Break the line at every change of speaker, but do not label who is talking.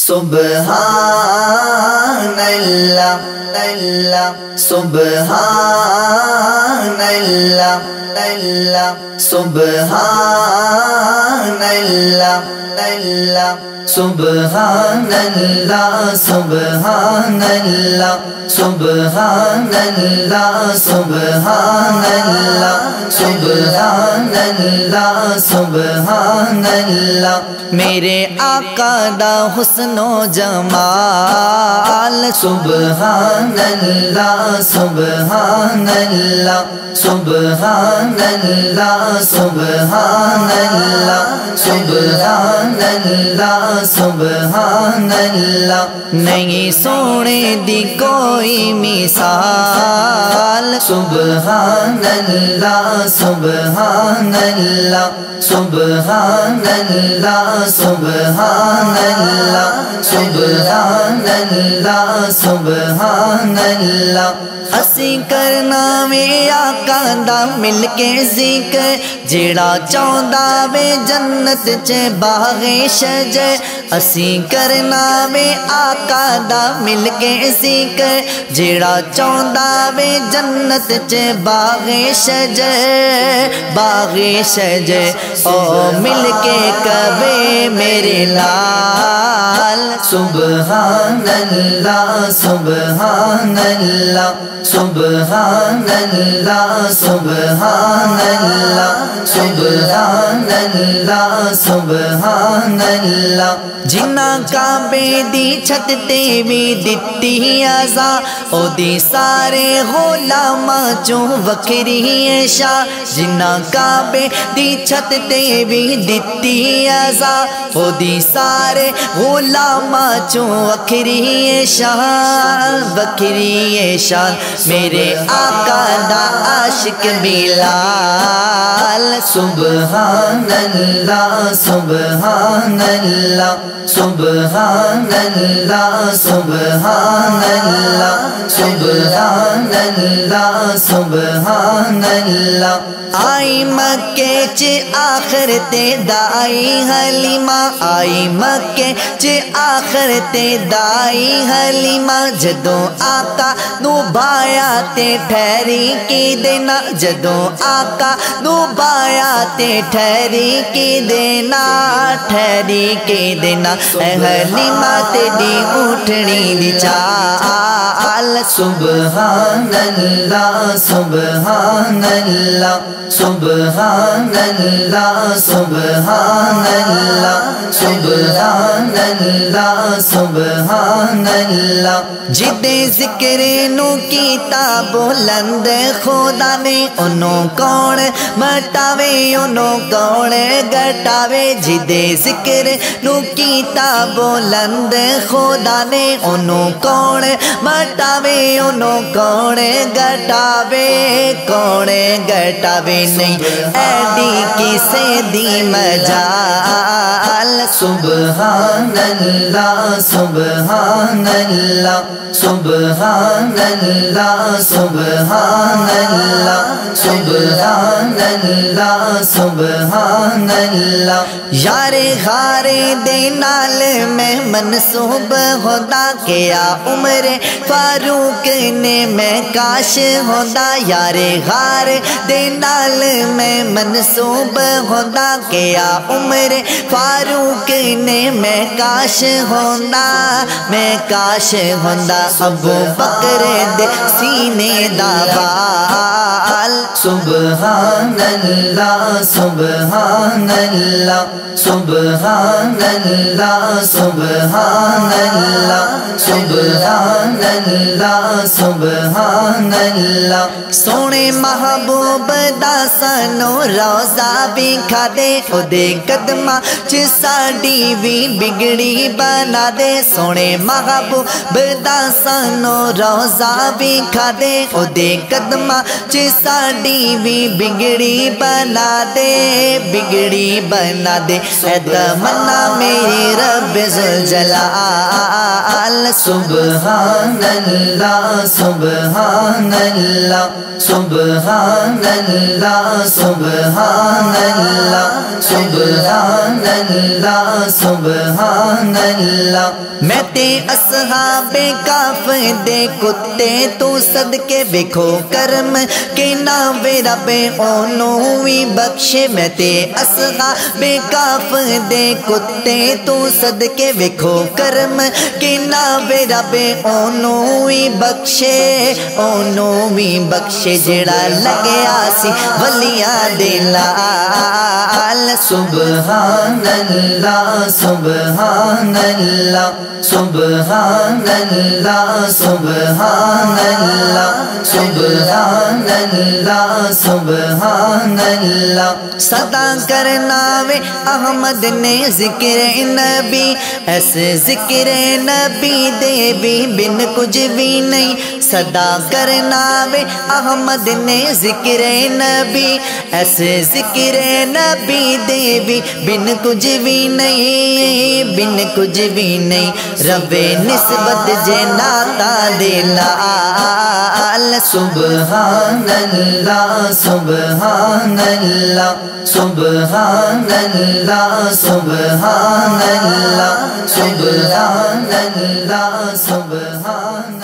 سبحان اللہ اللہ سبحان اللہ اللہ سبحان اللہ اللہ سبحان اللہ سبحان اللہ سبحان اللہ سبحان اللہ سبحان اللہ سبحان اللہ میرے آقا دا حسن و جمال سبحان اللہ سبحان اللہ سبحان اللہ سبحان اللہ سبحان اللہ سبحان اللہ نہیں سونے دی کوئی مثال سبحان اللہ سبحان اللہ سبحان اللہ سبحان اللہ سبحان اللہ سبحان اللہ اسی کرنا وے آقا دا مل کے ذکر جیڑا چاہندا وے جنت چ باغ شجر اسی کرنا وے آقا دا مل کے ذکر جیڑا چاہندا وے جنت چ باغ شجر او مل کے کبے میرے لال سبحان اللہ سبحان اللہ سبحان اللہ سبحان اللہ سبحان اللہ سبحان اللہ جنہ کعبے دی چھت تے وی دتی ازا او دی سارے غلاماں چوں وکھری شاہ جنہ کعبے دی چھت تے وی دتی ازا او دی سارے غلاماں چوں وکھری شاہ میرے آقا دا عاشق بلال سبحان اللہ سبحان اللہ سبحان اللہ سبحان اللہ سبحان اللہ سبحان اللہ آئی مکے چ آخر تے دائی حلیمہ آئی مکے چ آخر تے دائی حلیمہ جدوں آقا نو بایا تے ٹھہری کی دینا جدوں آقا نو بایا تے ٹھہری کی دینا اے حلیمہ تیری اٹھنی دی چال سبحان اللہ سبحان اللہ سبحان اللہ سبحان اللہ سبحان اللہ سبحان اللہ جدے ذکر نو کیتا بلند خدا نے انہوں کون مٹاوے انہوں کون گٹاوے جدے ذکر نو کیتا بلند خدا نے انہوں کون مٹاوے انہوں کون گٹاوے نہیں ایڈی کسے دی مجال سبحان اللہ سبحان اللہ سبحان اللہ سبحان اللہ سبحان اللہ سبحان اللہ یار غارے دے نال میں منسوب ہودا کیا عمر فاروق نے میں کاش ہودا یار غار دے نال میں منسوب ہودا کیا عمر فاروق نے میں کاش ہوندا ابو بکر دے سینے دا بال سبحان اللہ سبحان اللہ سبحان اللہ سبحان اللہ سبحان اللہ سبحان اللہ سونے محبوب دا سانو روزہ بھی کھا دے او دے قدمہ چ ساڈی وی بگڑی بنا دے سونے محبوب دا سانو روزا بھی کھا دے او دے قدمہ چ ساڈی وی بگڑی بنا دے اے تمنا میری رب ذوالجلال سبحان اللہ سبحان اللہ سبحان اللہ سبحان اللہ سبحان اللہ سبحان اللہ میں تے اصحاب کاف دے کتے تو صدقے ویکھو کرم کہ ناوے رب اونوں وی بخشے میں تے اصحاب کاف دے کتے تو صدقے ویکھو کرم کہ ناوے رب اونوں وی بخشے اونوں وی بخشے جڑا لگیا سی ولیاں دے لال سبحان اللہ سبحان اللہ سبحان اللہ سبحان اللہ سبحان اللہ سبحان اللہ صدا کرنا وے احمد نے ذکر نبی ایسے ذکر نبی دے بھی بن کچھ بھی نہیں صدا کرنا وے احمد نے ذکر نبی ایسے ذکر نبی دے بھی بن کچھ بھی نہیں بن کچھ بھی نہیں رب نسبت جے ناتا دے لال سبحان اللہ سبحان اللہ سبحان اللہ سبحان اللہ سبحان اللہ سبحان